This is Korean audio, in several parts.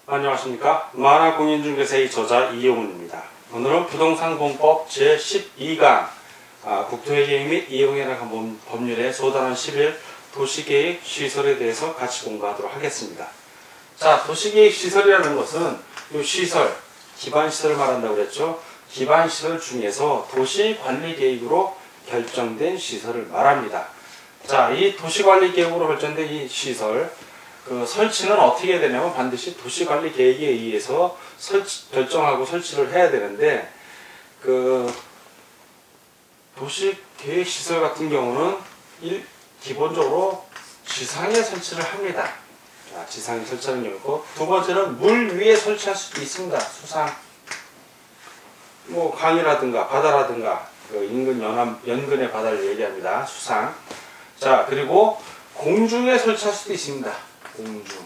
안녕하십니까. 만화공인중개사의 저자 이용훈입니다. 오늘은 부동산공법 제12강 국토회계 및 이용이라는 법률의 소단원 11 도시계획 시설에 대해서 같이 공부하도록 하겠습니다. 자, 도시계획 시설이라는 것은 이 시설, 기반시설을 말한다고 그랬죠. 기반시설 중에서 도시관리계획으로 결정된 시설을 말합니다. 자, 이 도시관리계획으로 결정된 이 시설, 설치는 어떻게 해야 되냐면 반드시 도시관리계획에 의해서 결정하고 설치를 해야 되는데, 도시계획시설 같은 경우는 기본적으로 지상에 설치를 합니다. 자, 지상에 설치하는 경우고, 두 번째는 물 위에 설치할 수도 있습니다. 수상. 강이라든가 바다라든가 연근의 바다를 얘기합니다. 수상. 자, 그리고 공중에 설치할 수도 있습니다. 공중.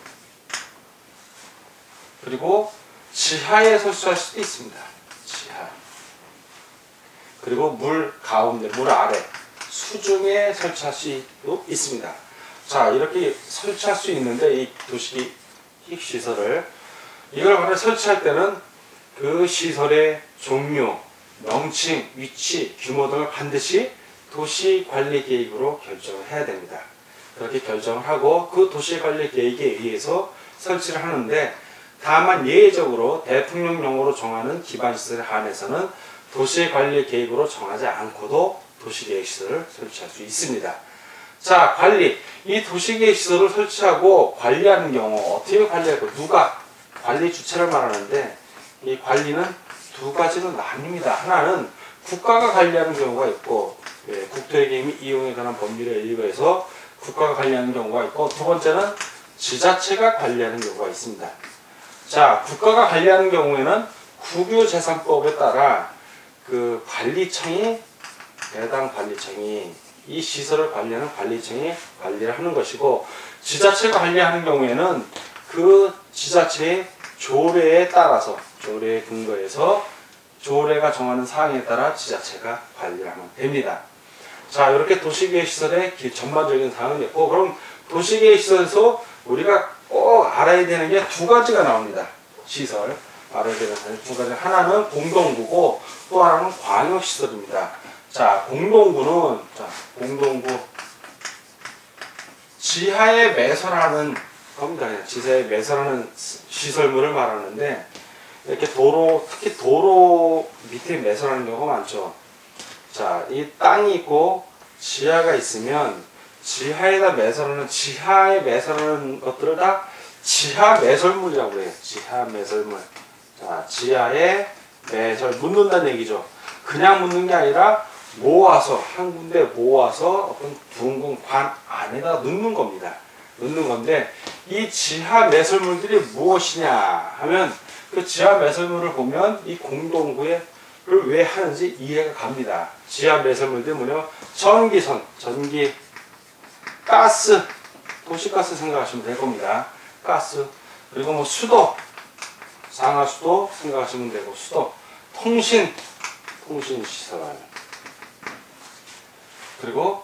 그리고 지하에 설치할 수도 있습니다. 지하. 그리고 물 가운데, 물 아래, 수중에 설치할 수도 있습니다. 자, 이렇게 설치할 수 있는데 이 도시계획 시설을, 이걸 만약 설치할 때는 그 시설의 종류, 명칭, 위치, 규모 등을 반드시 도시관리계획으로 결정을 해야 됩니다. 그렇게 결정을 하고 그 도시관리계획에 의해서 설치를 하는데, 다만 예외적으로 대통령령으로 정하는 기반시설에 한해서는 도시관리계획으로 정하지 않고도 도시계획시설을 설치할 수 있습니다. 자, 관리. 이 도시계획시설을 설치하고 관리하는 경우 어떻게 관리할까? 누가? 관리 주체를 말하는데, 이 관리는 두 가지로 나뉩니다. 하나는 국가가 관리하는 경우가 있고, 국토회계 및 이용에 관한 법률에 의거해서 국가가 관리하는 경우가 있고, 두 번째는 지자체가 관리하는 경우가 있습니다. 자, 국가가 관리하는 경우에는 국유재산법에 따라 관리청이, 해당 관리청이 이 시설을 관리하는 관리청이 관리를 하는 것이고, 지자체가 관리하는 경우에는 그 지자체의 조례에 따라서, 조례에 근거해서 조례가 정하는 사항에 따라 지자체가 관리를 하면 됩니다. 자, 이렇게 도시계획시설의 전반적인 사항은 있고, 그럼 도시계획시설에서 우리가 꼭 알아야 되는 게 두 가지가 나옵니다. 시설. 알아야 되는 두 가지. 하나는 공동구고 또 하나는 광역시설입니다. 자, 공동구. 지하에 매설하는 겁니다. 지하에 매설하는 시설물을 말하는데, 이렇게 특히 도로 밑에 매설하는 경우가 많죠. 자, 이 땅이 있고 지하가 있으면 지하에 매설하는 것들을 다 지하 매설물이라고 해요. 지하 매설물. 자, 지하에 묻는다는 얘기죠. 그냥 묻는 게 아니라 모아서, 한 군데 모아서 어떤 둥근 관 안에다 넣는 겁니다. 넣는 건데, 이 지하 매설물들이 무엇이냐 하면, 그 지하 매설물을 보면 이 공동구를 왜 하는지 이해가 갑니다. 지하 매설물들이 뭐냐? 전기선, 전기, 가스, 도시가스 생각하시면 될 겁니다. 가스. 그리고 수도, 상하수도 생각하시면 되고, 수도, 통신시설. 그리고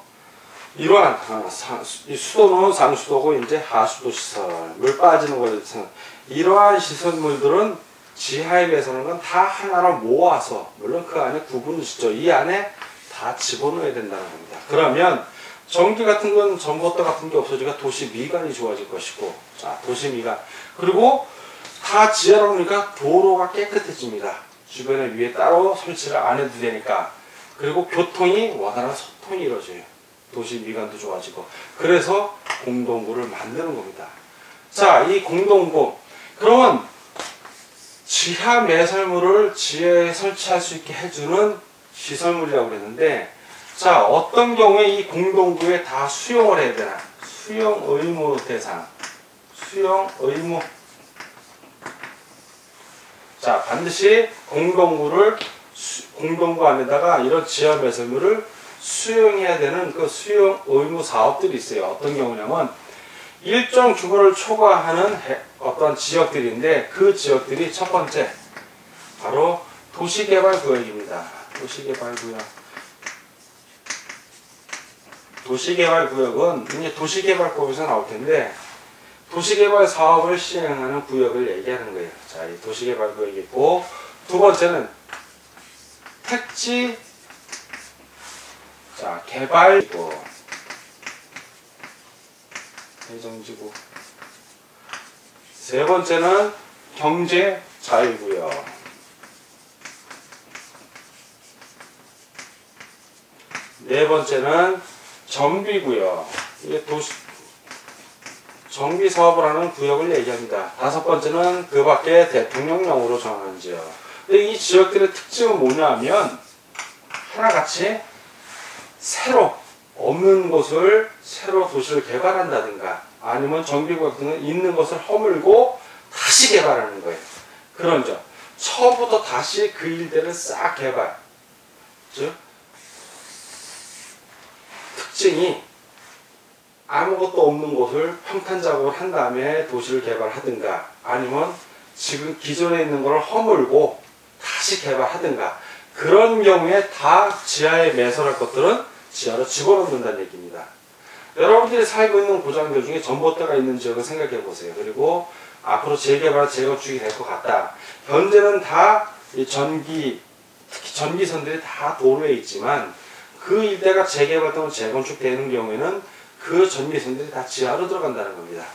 이러한 이 수도는 상수도고 이제 하수도 시설, 물 빠지는 걸 이러한 시설물들은 지하에 매설하는 건 다 하나로 모아서, 물론 그 안에 구분을 짓죠. 이 안에 다 집어넣어야 된다는 겁니다. 그러면 전기 같은 건, 전봇대 같은 게 없어지니까 도시 미관이 좋아질 것이고, 자, 도시 미관. 그리고 다 지하로 오니까 도로가 깨끗해집니다. 주변에 위에 따로 설치를 안 해도 되니까. 그리고 교통이 원활한 소통이 이루어져요. 도시 미관도 좋아지고. 그래서 공동구를 만드는 겁니다. 자, 이 공동구. 그러면 지하 매설물을 지하에 설치할 수 있게 해주는 시설물이라고 그랬는데, 자, 어떤 경우에 이 공동구에 다 수용을 해야 되나? 수용 의무 대상. 수용 의무. 자, 반드시 공동구 안에다가 이런 지하 매설물을 수용해야 되는 그 수용 의무 사업들이 있어요. 어떤 경우냐면, 일정 규모를 초과하는 어떤 지역들인데, 그 지역들이 첫 번째, 바로 도시개발구역입니다. 도시개발구역. 도시개발구역은 이제 도시개발법에서 나올 텐데 도시개발 사업을 시행하는 구역을 얘기하는 거예요. 자, 이 도시개발구역이 있고 두 번째는 택지 자 개발이고 행정지구 세 번째는 경제 자유구역 네 번째는 정비구역 이게 정비 사업을 하는 구역을 얘기합니다. 다섯 번째는 그 밖에 대통령령으로 정하는 지역. 근데 이 지역들의 특징은 뭐냐 하면 하나같이 새로 없는 곳을 새로 도시를 개발한다든가 아니면 정비구역 등은 있는 것을 허물고 다시 개발하는 거예요. 그런 점. 처음부터 다시 그 일대를 싹 개발. 즉 특징이 아무것도 없는 곳을 평탄 작업을 한 다음에 도시를 개발하든가 아니면 지금 기존에 있는 걸 허물고 다시 개발하든가 그런 경우에 다 지하에 매설할 것들은 지하로 집어넣는다는 얘기입니다. 여러분들이 살고 있는 고장들 중에 전봇대가 있는 지역을 생각해 보세요. 그리고 앞으로 재개발, 재건축이 될 것 같다. 현재는 다 이 특히 전기선들이 다 도로에 있지만 그 일대가 재개발 또는 재건축되는 경우에는 그 전기선들이 다 지하로 들어간다는 겁니다.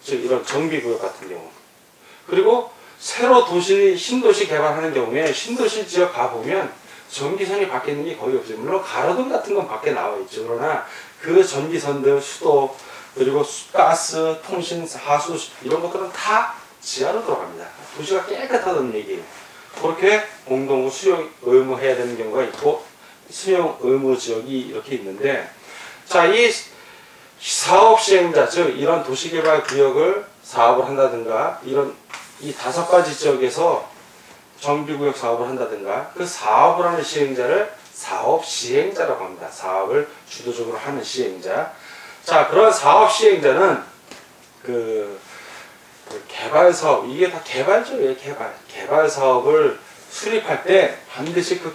즉 이런 정비구역 같은 경우. 그리고 새로 신도시 개발하는 경우에 신도시 지역 가보면 전기선이 밖에 있는 게 거의 없어요. 물론 가로등 같은 건 밖에 나와 있죠. 그러나 그 전기선들, 수도, 그리고 가스, 통신, 하수 이런 것들은 다 지하로 들어갑니다. 도시가 깨끗하다는 얘기예요. 그렇게 공동구 수용 의무해야 되는 경우가 있고 수용 의무 지역이 이렇게 있는데 자, 이 사업 시행자, 즉 이런 도시개발 구역을 사업을 한다든가 이런 이 5가지 지역에서 정비구역 사업을 한다든가 그 사업을 하는 시행자를 사업 시행자라고 합니다. 사업을 주도적으로 하는 시행자. 자, 그런 사업 시행자는 그 개발 사업, 이게 다 개발적이에요. 개발 사업을 수립할 때 반드시 그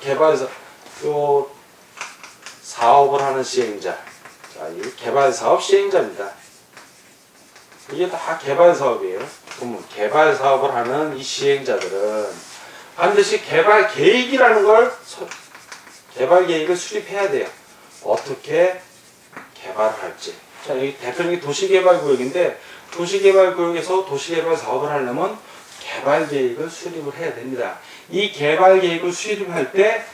사업을 하는 시행자. 자, 이 개발 사업 시행자입니다. 이게 다 개발 사업이에요. 그러면 개발 사업을 하는 이 시행자들은 반드시 개발 계획이라는 개발 계획을 수립해야 돼요. 어떻게 개발을 할지. 자, 여기 대표적인 도시개발구역인데 도시개발구역에서 도시개발 사업을 하려면 개발 계획을 수립을 해야 됩니다. 이 개발 계획을 수립할 때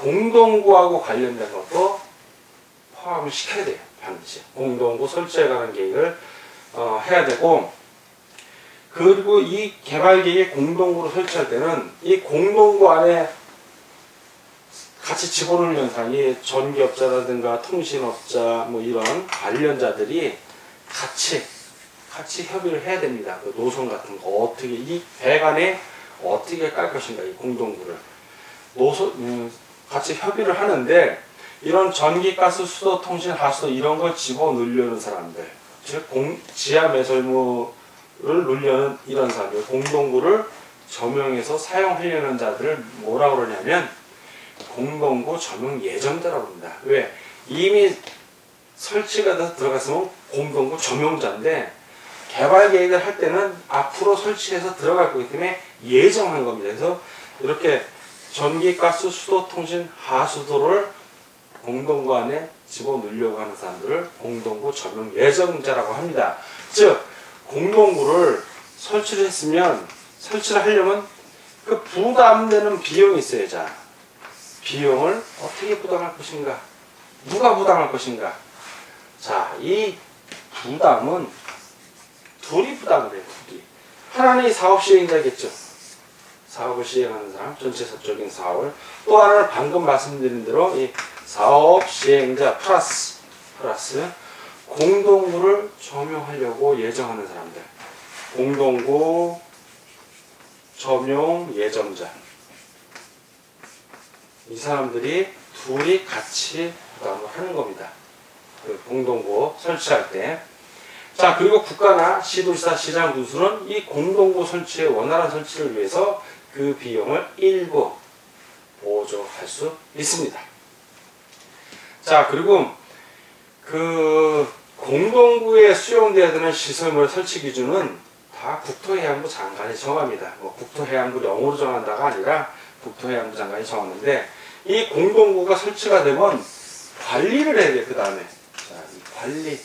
공동구하고 관련된 것도 포함을 시켜야 돼요. 반드시. 공동구 설치에 관한 계획을 해야 되고 그리고 이 개발 계획 공동구로 설치할 때는 이 공동구 안에 같이 집어넣는 현상이 전기업자라든가 통신업자 뭐 이런 관련자들이 같이 협의를 해야 됩니다. 그 노선 같은 거 어떻게 이 배관에 어떻게 깔 것인가 이 공동구를 같이 협의를 하는데 이런 전기, 가스, 수도, 통신, 하수도 이런 걸 집어넣으려는 사람들 즉 지하 매설물을 넣으려는 이런 사람들 공동구를 점용해서 사용하려는 자들을 뭐라고 그러냐면 공동구 점용 예정자라고 합니다. 왜? 이미 설치가 돼서 들어갔으면 공동구 점용자인데 개발 계획을 할 때는 앞으로 설치해서 들어갈 거기 때문에 예정한 겁니다. 그래서 이렇게 전기, 가스, 수도, 통신, 하수도를 공동구 안에 집어넣으려고 하는 사람들을 공동구 점용 예정자라고 합니다. 즉 공동구를 설치를 했으면 설치를 하려면 그 부담되는 비용이 있어요. 자, 비용을 어떻게 부담할 것인가? 누가 부담할 것인가? 자, 이 부담은 둘이 부담을 해요. 둘이. 하나는 이 사업 시행자겠죠. 사업을 시행하는 사람, 전체적인 사업을. 또 하나는 방금 말씀드린 대로 이 사업 시행자 플러스 공동구를 점용하려고 예정하는 사람들. 공동구 점용 예정자. 이 사람들이 둘이 같이 부담을 하는 겁니다. 그 공동구 설치할 때. 자, 그리고 국가나 시도지사, 시장, 군수는 이 공동구 설치의 원활한 설치를 위해서 그 비용을 일부 보조할 수 있습니다. 자, 그리고 그 공동구에 수용돼야 되는 시설물 설치 기준은 다 국토해양부 장관이 정합니다. 뭐 국토해양부 영어로 정한다가 아니라 국토해양부 장관이 정하는데, 이 공동구가 설치가 되면 관리를 해야 돼. 그 다음에 이 관리,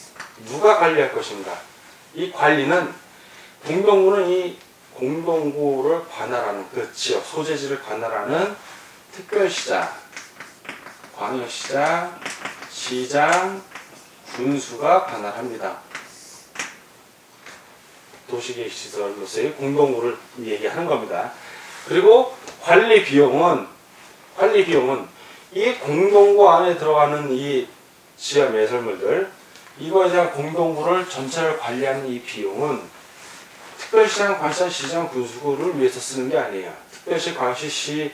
누가 관리할 것인가. 이 관리는 공동구는 이 공동구를 관할하는 그 지역 소재지를 관할하는 특별시장, 광역시장, 시장, 군수가 관할합니다. 도시계획시설로서의 공동구를 얘기하는 겁니다. 그리고 관리 비용은 이 공동구 안에 들어가는 이 지하 매설물들, 이거에 대한 공동구를 전체를 관리하는 이 비용은 특별시장, 광시장, 시장, 군수구를 위해서 쓰는 게 아니에요. 특별시, 광시, 시,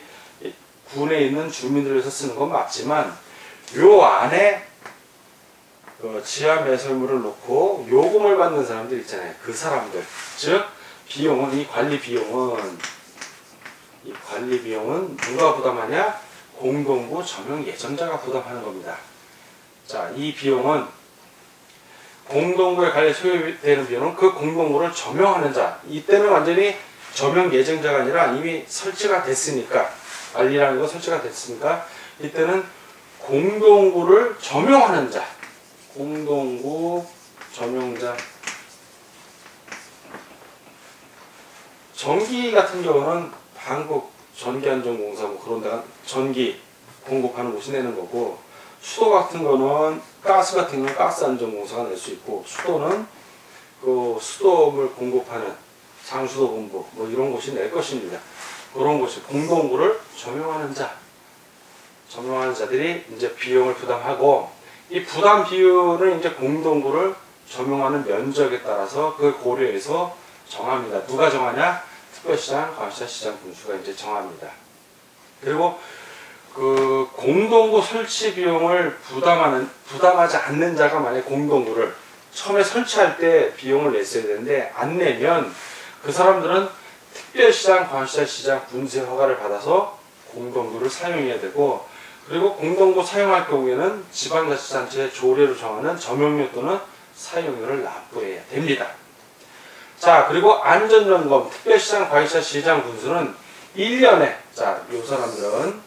군에 있는 주민들을 위해서 쓰는 건 맞지만, 요 안에 지하 매설물을 놓고 요금을 받는 사람들 있잖아요. 그 사람들, 즉 비용은, 이 관리 비용은 누가 부담하냐? 공동구 점용 예정자가 부담하는 겁니다. 자, 이 비용은 공동구에 관리 소요되는 비용은 그 공동구를 점용하는 자, 이때는 완전히 점용 예정자가 아니라 이미 설치가 됐으니까, 관리라는 거 설치가 됐으니까 이때는 공동구를 점용하는 자, 공동구 점용자. 전기 같은 경우는 한국 전기안전공사 뭐 그런 데가 전기 공급하는 곳이 내는 거고, 수도 같은 거는 가스 같은 경우는 가스안전공사가 낼 수 있고, 수도는 그 수도물 공급하는 상수도본부 뭐 이런 곳이 낼 것입니다. 그런 곳이 공동구를 점용하는 자들이 이제 비용을 부담하고, 이 부담 비율은 이제 공동구를 점용하는 면적에 따라서 그 고려해서 정합니다. 누가 정하냐? 특별시장, 광시장, 시장, 군수가 이제 정합니다. 그리고 그 공동구 설치 비용을 부담하지 않는 자가 만약 공동구를 처음에 설치할 때 비용을 냈어야 되는데 안 내면 그 사람들은 특별시장, 광시장, 시장, 군수의 허가를 받아서 공동구를 사용해야 되고, 그리고 공동구 사용할 경우에는 지방자치단체의 조례로 정하는 점용료 또는 사용료를 납부해야 됩니다. 자, 그리고 안전점검, 특별시장, 광역시장, 시장, 군수는 1년에, 자, 요 사람들은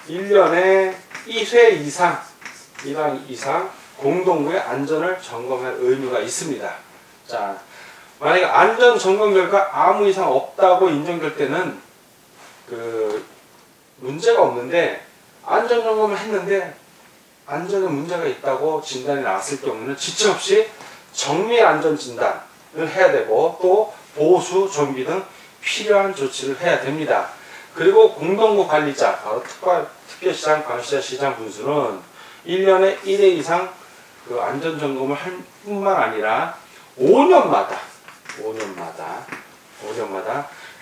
1년에 1회 이상 공동구의 안전을 점검할 의무가 있습니다. 자, 만약에 안전 점검 결과 아무 이상 없다고 인정될 때는 그 문제가 없는데, 안전 점검을 했는데 안전에 문제가 있다고 진단이 나왔을 경우는 지체 없이 정밀 안전 진단을 해야 되고, 또 보수, 정비 등 필요한 조치를 해야 됩니다. 그리고 공동구 관리자, 바로 특별시장, 광시장, 시장, 군수는 1년에 1회 이상 그 안전 점검을 할 뿐만 아니라 5년마다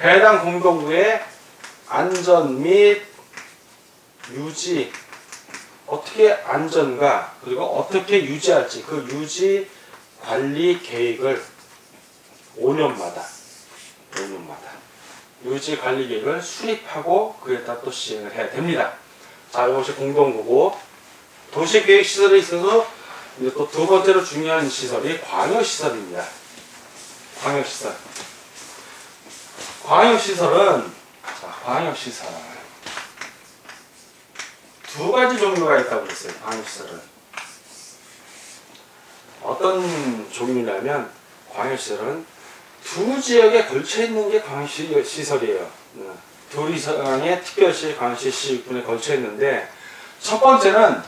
해당 공동구의 안전 및 유지, 어떻게 안전과 그리고 어떻게 유지할지 그 유지 관리 계획을 5년마다 유지 관리 계획을 수립하고 그에 따라 또 시행을 해야 됩니다. 자, 이것이 공동구고, 도시계획시설에 있어서 이제 또 두 번째로 중요한 시설이 광역시설입니다. 광역시설은 광역시설 두 가지 종류가 있다고 그랬어요. 광역시설은 어떤 종류냐면, 광역시설은 두 지역에 걸쳐 있는 게 광역시설이에요. 두 이상의 특별시, 광역시, 시군에 걸쳐 있는데, 첫 번째는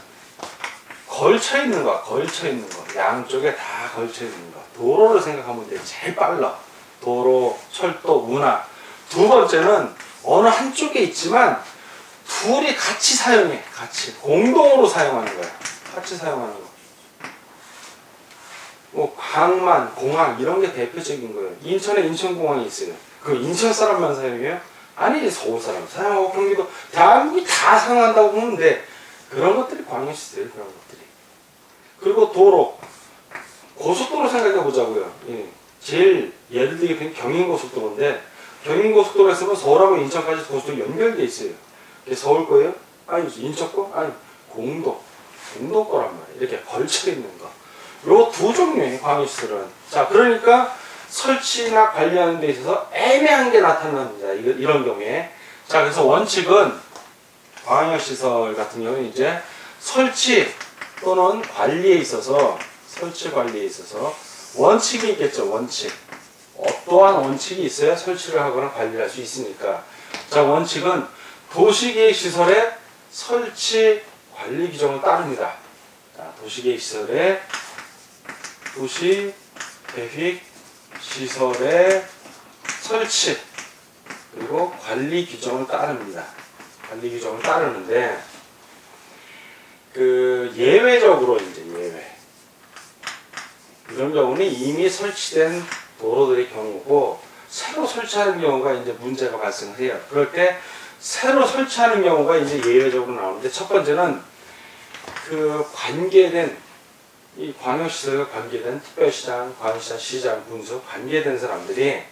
걸쳐 있는 거, 양쪽에 다 걸쳐 있는 거. 도로를 생각하면 돼. 제일 빨라. 도로, 철도, 운하. 두 번째는 어느 한쪽에 있지만 둘이 같이 사용해. 공동으로 사용하는 거야. 같이 사용하는 거. 뭐 강만, 공항 이런 게 대표적인 거예요. 인천에 인천공항이 있어요. 그럼 인천 사람만 사용해요? 아니지, 서울 사람 사용하고, 경기도, 대한민국이 다 사용한다고 보면 돼. 그런 것들이 광역시설이에요. 그런 것들이. 그리고 도로, 고속도로 생각해 보자고요. 예. 제일 예를 들게 경인고속도로인데, 경인고속도로에서는 서울하고 인천까지 고속도로 연결돼 있어요. 그게 서울 거예요? 아니죠. 인천 거? 아니, 공도. 운동거란 말이에요. 이렇게 걸쳐 있는 거. 요 두 종류의 광역시설은. 자, 그러니까 설치나 관리하는 데 있어서 애매한 게 나타납니다. 이런 경우에. 자, 그래서 원칙은 광역시설 같은 경우는 이제 설치 또는 관리에 있어서 설치 관리에 있어서 원칙이 있겠죠. 원칙. 어떠한 원칙이 있어야 설치를 하거나 관리를 할 수 있습니까? 자, 원칙은 도시계획시설의 설치 관리 규정을 따릅니다. 자, 도시계획시설의 도시계획시설의 설치 그리고 관리 규정을 따릅니다. 관리 규정을 따르는데 그 예외적으로 이제 예외 이런 경우는 이미 설치된 도로들의 경우고 새로 설치하는 경우가 이제 문제가 발생을 해요. 그럴 때 새로 설치하는 경우가 이제 예외적으로 나오는데 첫 번째는 그 관계된 이 광역시설과 관계된 특별시장, 광역시장, 시장, 군수 관계된 사람들이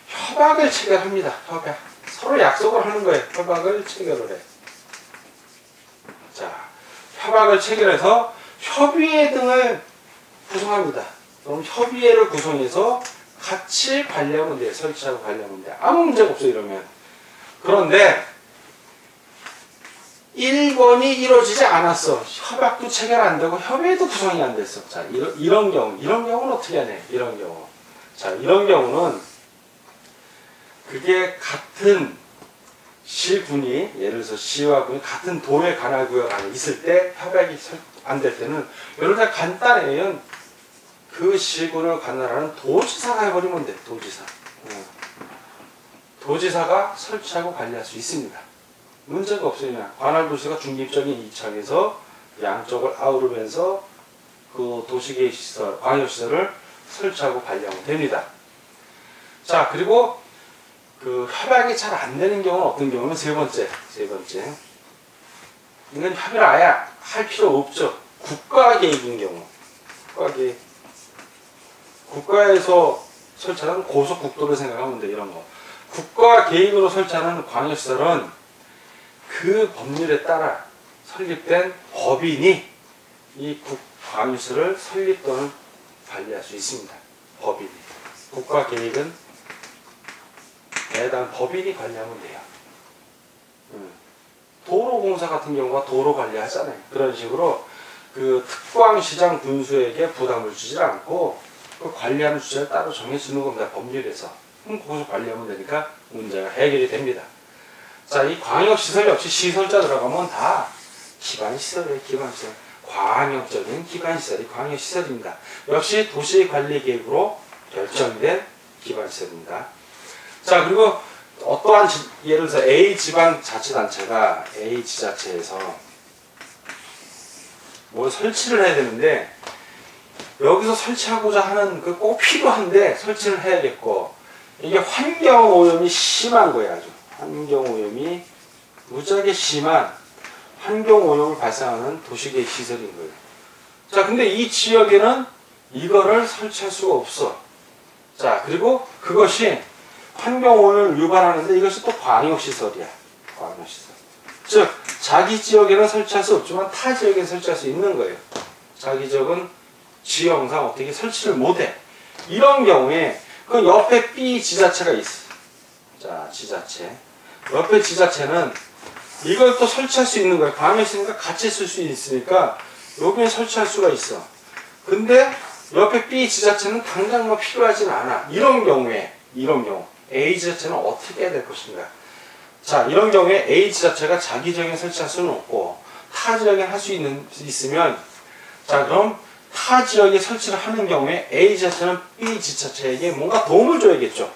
협약을 체결합니다. 협약. 서로 약속을 하는 거예요. 협약을 체결을 해. 자, 협약을 체결해서 협의회 등을 구성합니다. 그럼 협의회를 구성해서 같이 관리하면 돼요. 설치하고 관리하면 돼요. 아무 문제가 없어요. 이러면. 그런데 1번이 이루어지지 않았어. 협약도 체결 안 되고 협의회도 구성이 안 됐어. 자, 이런 경우는 어떻게 하냐? 이런 경우. 자, 이런 경우는 그게 같은 시군이 예를 들어서 시와 군이 같은 도의 관할 구역 안에 있을 때 협약이 안 될 때는 예를 들어 간단해요. 그 시군을 관할하는 도지사가 해버리면 돼. 도지사. 도지사가 설치하고 관리할 수 있습니다. 문제가 없어요. 관할 도시가 중립적인 이착에서 양쪽을 아우르면서 그 도시계획시설, 광역시설을 설치하고 관리하면 됩니다. 자, 그리고 그 협약이 잘 안 되는 경우는 어떤 경우는 세 번째. 이건 협의를 아예 할 필요 없죠. 국가계획인 경우. 국가계획. 국가에서 설치하는 고속국도를 생각하면 돼. 이런 거. 국가계획으로 설치하는 광역시설은 그 법률에 따라 설립된 법인이 이 광역시설을 설립 또는 관리할 수 있습니다. 법인이. 국가계획은 해당 법인이 관리하면 돼요. 도로공사 같은 경우가 도로 관리하잖아요. 그런 식으로 그 특광시장 군수에게 부담을 주지 않고 그 관리하는 주제를 따로 정해주는 겁니다. 법률에서. 그럼 거기서 관리하면 되니까 문제가 해결이 됩니다. 자, 이 광역시설 역시 시설자 들어가면 다 기반시설이에요. 기반시설. 광역적인 기반시설이 광역시설입니다. 역시 도시관리계획으로 결정된 기반시설입니다. 자, 그리고 어떠한 예를 들어서 A 지방자치단체가 A 지자체에서 뭘 설치를 해야 되는데 여기서 설치하고자 하는 그 꼭 필요한데 설치를 해야겠고 이게 환경오염이 심한 거예요. 아주 환경오염이 무지하게 심한 환경오염을 발생하는 도시계획 시설인 거예요. 자, 근데 이 지역에는 이거를 설치할 수가 없어. 자, 그리고 그것이 환경오염을 유발하는데 이것이 또 광역시설이야. 광역시설. 즉, 자기 지역에는 설치할 수 없지만 타 지역에 설치할 수 있는 거예요. 자기 지역은 지형상 어떻게 설치를 못해. 이런 경우에 그 옆에 B 지자체가 있어. 자, 지자체. 옆에 지자체는 이걸 또 설치할 수 있는 거예요. 광역시니까 같이 쓸 수 있으니까 여기에 설치할 수가 있어. 근데 옆에 B 지자체는 당장 뭐 필요하진 않아. 이런 경우 A 지자체는 어떻게 해야 될 것인가? 자, 이런 경우에 A 지자체가 자기 지역에 설치할 수는 없고 타 지역에 할 수 있으면 자, 그럼 타 지역에 설치를 하는 경우에 A 지자체는 B 지자체에게 뭔가 도움을 줘야겠죠.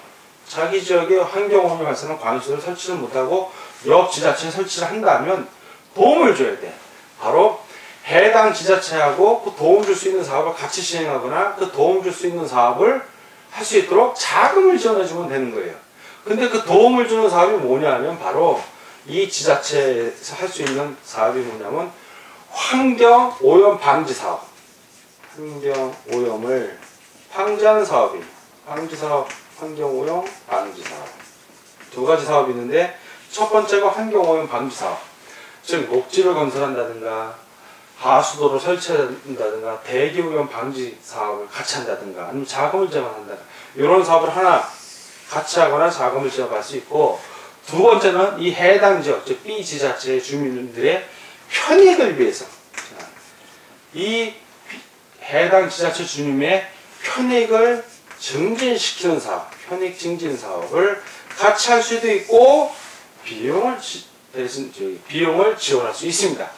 자기 지역에 환경오염이 발생하는 광역시설을 설치를 못하고 옆 지자체에 설치를 한다면 도움을 줘야 돼. 바로 해당 지자체하고 그 도움 줄 수 있는 사업을 같이 시행하거나 그 도움 줄 수 있는 사업을 할 수 있도록 자금을 지원해주면 되는 거예요. 근데 그 도움을 주는 사업이 뭐냐면 바로 이 지자체에서 할 수 있는 사업이 뭐냐면 환경오염 방지 사업. 환경오염을 방지하는 사업입니다. 방지사업, 환경오염 방지사업. 두 가지 사업이 있는데 첫 번째가 환경오염 방지사업. 즉 녹지를 건설한다든가 하수도를 설치한다든가 대기오염 방지 사업을 같이 한다든가 아니면 자금을 제공한다든가 이런 사업을 하나 같이 하거나 자금을 지원할 수 있고, 두 번째는 이 해당 지역, 즉 B지자체 주민들의 편익을 위해서 이 해당 지자체 주민의 편익을 증진시키는 사업, 편익 증진 사업을 같이 할 수도 있고 비용을 지원할 수 있습니다.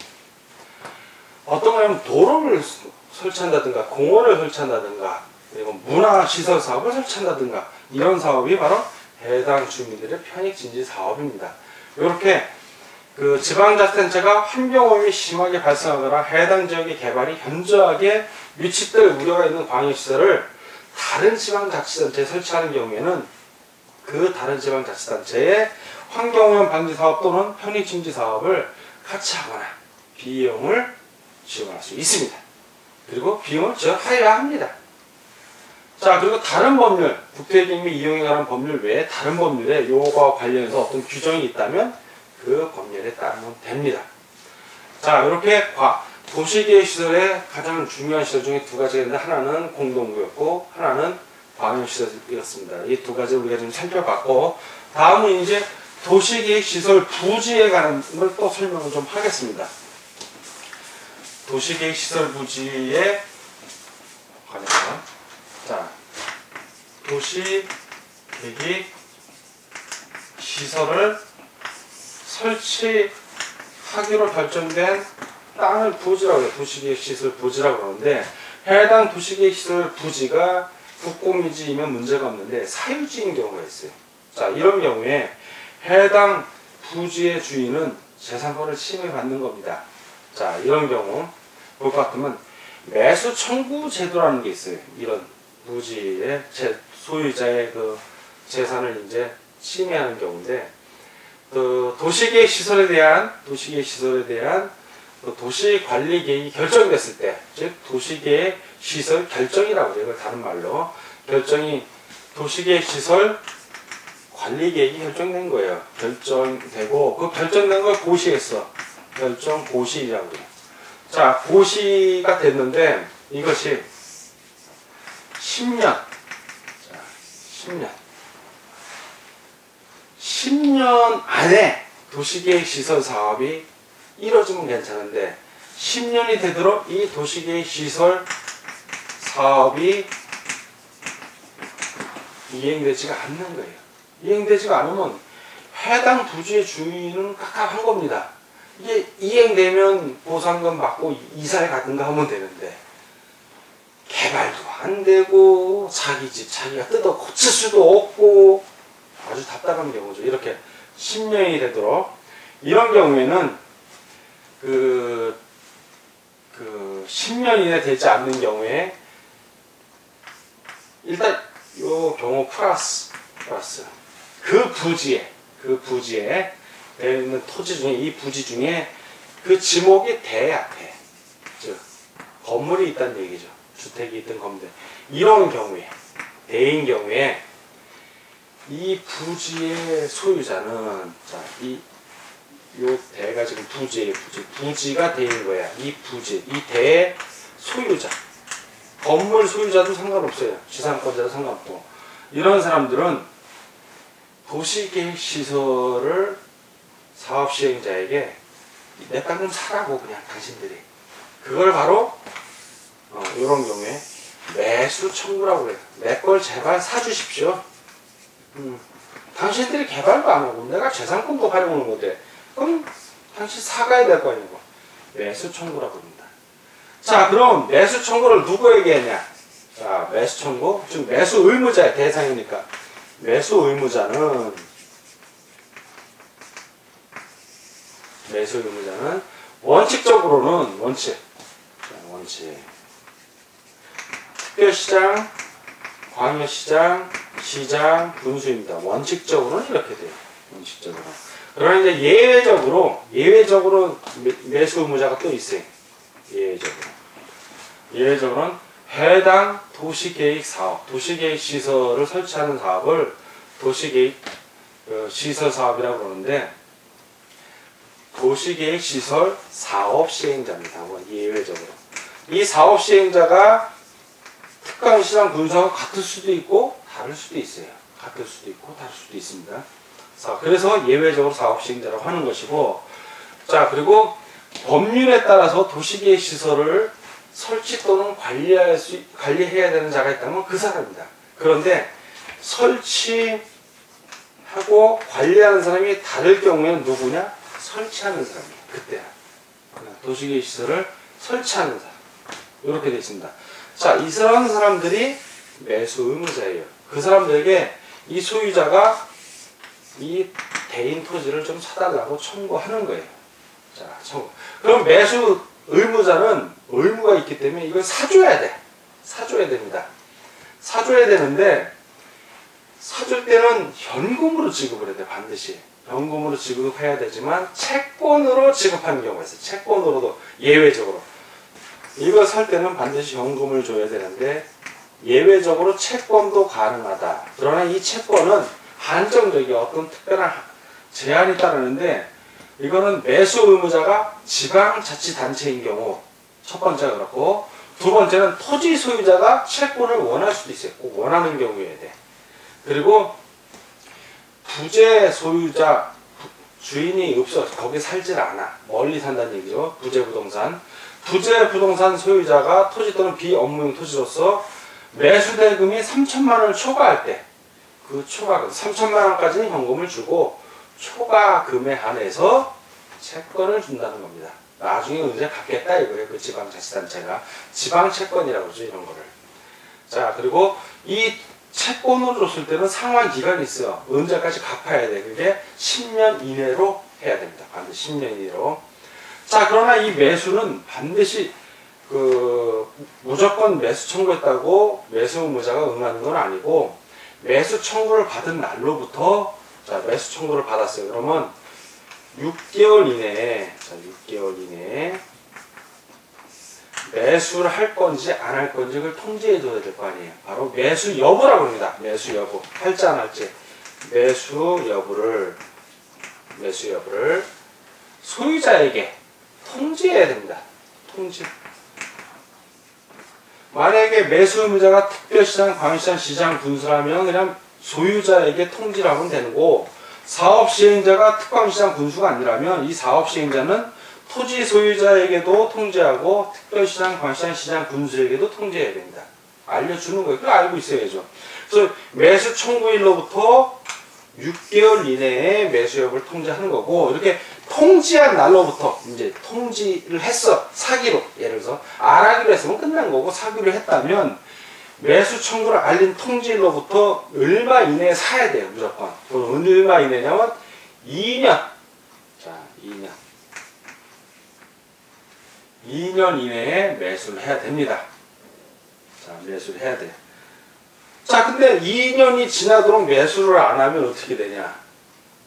어떤 거냐면 도로를 설치한다든가 공원을 설치한다든가 그리고 문화시설 사업을 설치한다든가 이런 사업이 바로 해당 주민들의 편익 증진 사업입니다. 이렇게 그 지방자치단체가 환경오염이 심하게 발생하거나 해당 지역의 개발이 현저하게 위축될 우려가 있는 광역시설을 다른 지방자치단체에 설치하는 경우에는 그 다른 지방자치단체의 환경오염 방지 사업 또는 편익 증진 사업을 같이 하거나 비용을 지원할 수 있습니다. 그리고 비용을 지원하여야 합니다. 자, 그리고 다른 법률, 국토개혁 및 이용에 관한 법률 외에 다른 법률에 요거와 관련해서 어떤 규정이 있다면 그 법률에 따르면 됩니다. 자, 이렇게 도시계획 시설의 가장 중요한 시설 중에 두 가지가 있는데 하나는 공동구였고 하나는 광역시설이었습니다. 이 두 가지 우리가 지금 살펴봤고, 다음은 이제 도시계획 시설 부지에 관한 걸 또 설명을 좀 하겠습니다. 도시계획 시설 부지에 관해서, 자, 도시계획 시설을 설치하기로 결정된 땅을 부지라고 해요. 도시계획 시설 부지라고 그러는데, 해당 도시계획 시설 부지가 국공유지이면 문제가 없는데 사유지인 경우가 있어요. 자, 이런 경우에 해당 부지의 주인은 재산권을 침해받는 겁니다. 자, 이런 경우 볼 것 같으면 매수 청구 제도라는 게 있어요. 이런 부지의 소유자의 그 재산을 이제 침해하는 경우인데, 그 도시계획 시설에 대한 그 도시관리 계획이 결정됐을 때, 즉 도시계획 시설 결정이라고 해요. 이걸 다른 말로 결정이 도시계획 시설 관리 계획이 결정된 거예요. 결정되고 그 결정된 걸 고시했어. 결정 고시라고 해요. 자, 고시가 됐는데 이것이 10년. 자, 10년 안에 도시계획 시설 사업이 이루어지면 괜찮은데 10년이 되도록 이 도시계획 시설 사업이 이행되지가 않는 거예요. 이행되지가 않으면 해당 부지의 주인은 깝깝한 겁니다. 이게 이행되면 보상금 받고 이사를 가든가 하면 되는데 개발도 안 되고 자기 집 자기가 뜯어 고칠 수도 없고 아주 답답한 경우죠. 이렇게 10년이 되도록, 이런 경우에는 그 10년 이내 되지 않는 경우에 일단 요 경우 플러스 그 부지에 되어 있는 토지 중에, 이 부지 중에 그 지목이 대야 돼. 즉 건물이 있다는 얘기죠. 주택이 있든 건물. 이런 경우에, 대인 경우에 이 부지의 소유자는, 자, 요 대가 지금 부지가 대인 거야. 이 부지, 이 대의 소유자, 건물 소유자도 상관없어요. 지상권자도 상관없고, 이런 사람들은 도시계획 시설을 사업 시행자에게 내 땅 좀 사라고, 그냥 당신들이. 그걸 바로 이런 경우에 매수 청구라고 그래요. 내 걸 제발 사주십시오. 당신들이 개발도 안 하고 내가 재산권도 활용하는 건데 그럼 당신 사가야 될 거 아니고. 매수 청구라고 합니다. 자, 그럼 매수 청구를 누구에게 했냐? 자, 매수 청구, 즉 매수 의무자의 대상이니까 매수 의무자는 원칙적으로는 원칙 특별시장, 광역시장, 시장, 군수입니다. 원칙적으로는 이렇게 돼요. 원칙적으로. 그러나 이제 예외적으로 매수 의무자가 또 있어요. 예외적으로는 해당 도시계획 사업, 도시계획 시설을 설치하는 사업을 도시계획 시설 사업이라고 그러는데, 도시계획시설 사업시행자입니다. 예외적으로. 이 사업시행자가 특강시장 군수하고 같을 수도 있고 다를 수도 있어요. 같을 수도 있고 다를 수도 있습니다. 자, 그래서 예외적으로 사업시행자라고 하는 것이고, 자, 그리고 법률에 따라서 도시계획시설을 설치 또는 관리해야 되는 자가 있다면 그 사람입니다. 그런데 설치하고 관리하는 사람이 다를 경우에는 누구냐? 설치하는 사람이에요. 그때야. 도시계획시설을 설치하는 사람. 이렇게 되어 있습니다. 자, 이런 사람들이 매수 의무자예요. 그 사람들에게 이 소유자가 이 대인 토지를 좀 사달라고 청구하는 거예요. 자, 청구. 그럼 매수 의무자는 의무가 있기 때문에 이걸 사줘야 돼. 사줘야 됩니다. 사줘야 되는데, 사줄 때는 현금으로 지급을 해야 돼. 반드시. 현금으로 지급해야 되지만, 채권으로 지급하는 경우가 있어요. 채권으로도 예외적으로. 이걸 살 때는 반드시 현금을 줘야 되는데, 예외적으로 채권도 가능하다. 그러나 이 채권은 한정적인 어떤 특별한 제한이 따르는데, 이거는 매수 의무자가 지방자치단체인 경우 첫 번째가 그렇고, 두 번째는 토지 소유자가 채권을 원할 수도 있어요. 꼭 원하는 경우여야 돼. 그리고 부재 소유자 주인이 없어 거기 살질 않아. 멀리 산다는 얘기죠. 부재 부동산. 부재 부동산 소유자가 토지 또는 비업무용 토지로서 매수 대금이 3천만 원을 초과할 때 그 초과금 3천만 원까지는 현금을 주고 초과금에 한해서 채권을 준다는 겁니다. 나중에 언제 갚겠다 이거예요. 그 지방자치단체가 지방채권이라고 그러죠. 이런 거를. 자, 그리고 이 채권으로 줬을 때는 상환 기간이 있어요. 언제까지 갚아야 돼. 그게 10년 이내로 해야 됩니다. 반드시 10년 이내로. 자, 그러나 이 매수는 반드시 무조건 매수 청구했다고 매수 의무자가 응하는 건 아니고, 매수 청구를 받은 날로부터, 자, 매수 청구를 받았어요. 그러면 6개월 이내에, 자, 6개월 이내에 매수를 할 건지 안 할 건지 그걸 통지해 줘야 될 거 아니에요. 바로 매수 여부라고 합니다. 매수 여부. 할지 안 할지. 매수 여부를 소유자에게 통지해야 됩니다. 통지. 만약에 매수 의무자가 특별시장, 광역시장, 시장, 군수라면 그냥 소유자에게 통지를 하면 되는 거고, 사업시행자가 특광시장, 군수가 아니라면 이 사업시행자는 토지 소유자에게도 통지하고 특별시장, 광역시장, 시장, 군수에게도 통지해야 됩니다. 알려주는 거예요. 그걸 알고 있어야죠. 그래서 매수 청구일로부터 6개월 이내에 매수 여부를 통지하는 거고, 이렇게 통지한 날로부터 이제 통지를 했어. 사기로. 예를 들어서 안 하기로 했으면 끝난 거고, 사기로 했다면 매수 청구를 알린 통지일로부터 얼마 이내에 사야 돼요. 무조건. 그럼 얼마 이내냐면 2년. 자, 2년 이내에 매수를 해야 됩니다. 자, 매수를 해야 돼요. 자, 근데 2년이 지나도록 매수를 안 하면 어떻게 되냐?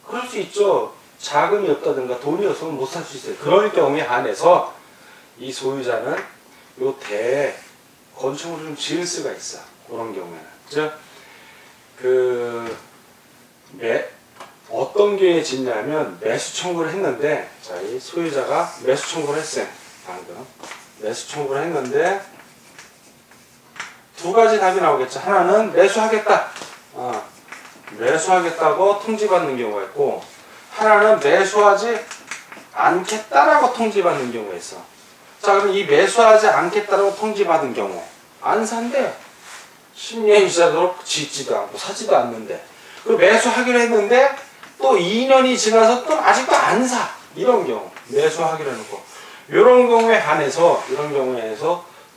그럴 수 있죠. 자금이 없다든가 돈이 없으면 못 살 수 있어요. 그럴 경우에 한해서 이 소유자는 요 건축물을 좀 지을 수가 있어. 그런 경우에는. 즉, 어떤 경우에 짓냐면 매수 청구를 했는데, 자, 이 소유자가 매수 청구를 했어요. 방금. 매수 청구를 했는데, 두 가지 답이 나오겠죠. 하나는 매수하겠다. 매수하겠다고 통지받는 경우가 있고, 하나는 매수하지 않겠다라고 통지받는 경우가 있어. 자, 그럼 이 매수하지 않겠다라고 통지받은 경우, 안 산대. 10년이 지나도록 짓지도 않고 사지도 않는데. 그리고 매수하기로 했는데, 또 2년이 지나서 또 아직도 안 사. 이런 경우. 매수하기로 해놓고. 이런 경우에 한해서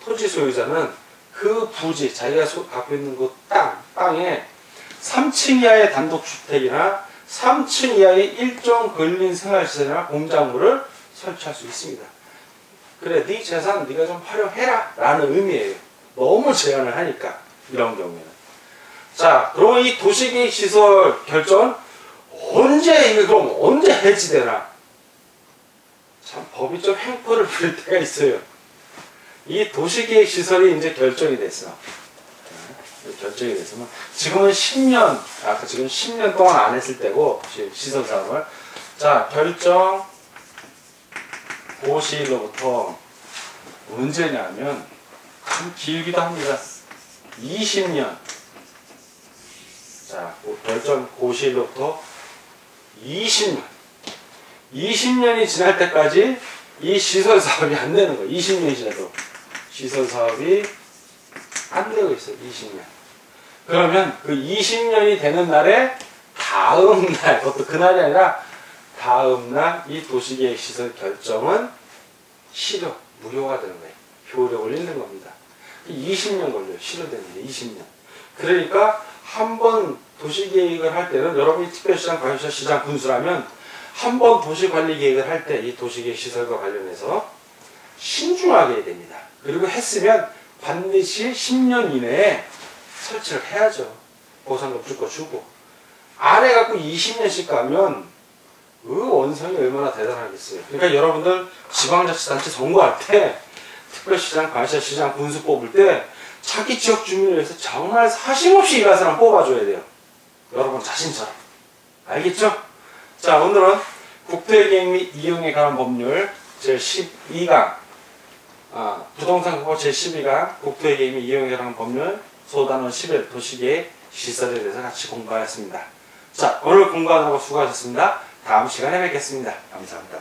토지 소유자는 그 부지, 자기가 갖고 있는 그 땅에 3층 이하의 단독주택이나 3층 이하의 일종 근린 생활시설이나 공작물을 설치할 수 있습니다. 그래, 네 재산 네가 좀 활용해라 라는 의미예요. 너무 제한을 하니까, 이런 경우에는. 자, 그러면 이 도시계획시설 결정 그럼 언제 해지되나? 참 법이 좀 횡포를 부릴 때가 있어요. 이 도시계획시설이 이제 결정이 됐어. 결정이 됐으면 지금은 10년, 지금 10년 동안 안 했을 때고, 시설사업을. 자, 결정 그 시일로부터 언제냐면 참 길기도 합니다. 20년. 자, 결정 그 시일로부터 20년. 20년이 지날 때까지 이 시설 사업이 안 되는 거예요. 20년이 지나도 시설 사업이 안 되고 있어요. 20년. 그러면 그 20년이 되는 날에 다음 날, 그것도 그날이 아니라 다음 날 이 도시계획 시설 결정은 실효, 무효가 되는 거예요. 효력을 잃는 겁니다. 20년 걸려요. 실효되는 게 20년. 그러니까 한 번 도시계획을 할 때는 여러분이 특별시장, 과유시장, 시장, 군수라면 한 번 도시관리계획을 할 때 이 도시계획 시설과 관련해서 신중하게 해야 됩니다. 그리고 했으면 반드시 10년 이내에 설치를 해야죠. 보상금 줄 거 주고. 안 해갖고 20년씩 가면 그 원성이 얼마나 대단하겠어요. 그러니까 여러분들 지방자치단체 선거할 때 특별시장, 관시장, 시장, 군수 뽑을 때 자기 지역 주민을 위해서 정말 사심없이 일할 사람 뽑아줘야 돼요. 여러분 자신처럼. 알겠죠? 자, 오늘은 국토계획 및 이용에 관한 법률 제12강 부동산국어 제12강 국토계획 및 이용에 관한 법률 소단원 11 도시계획 시설에 대해서 같이 공부하였습니다. 자, 오늘 공부하느라고 수고하셨습니다. 다음 시간에 뵙겠습니다. 감사합니다.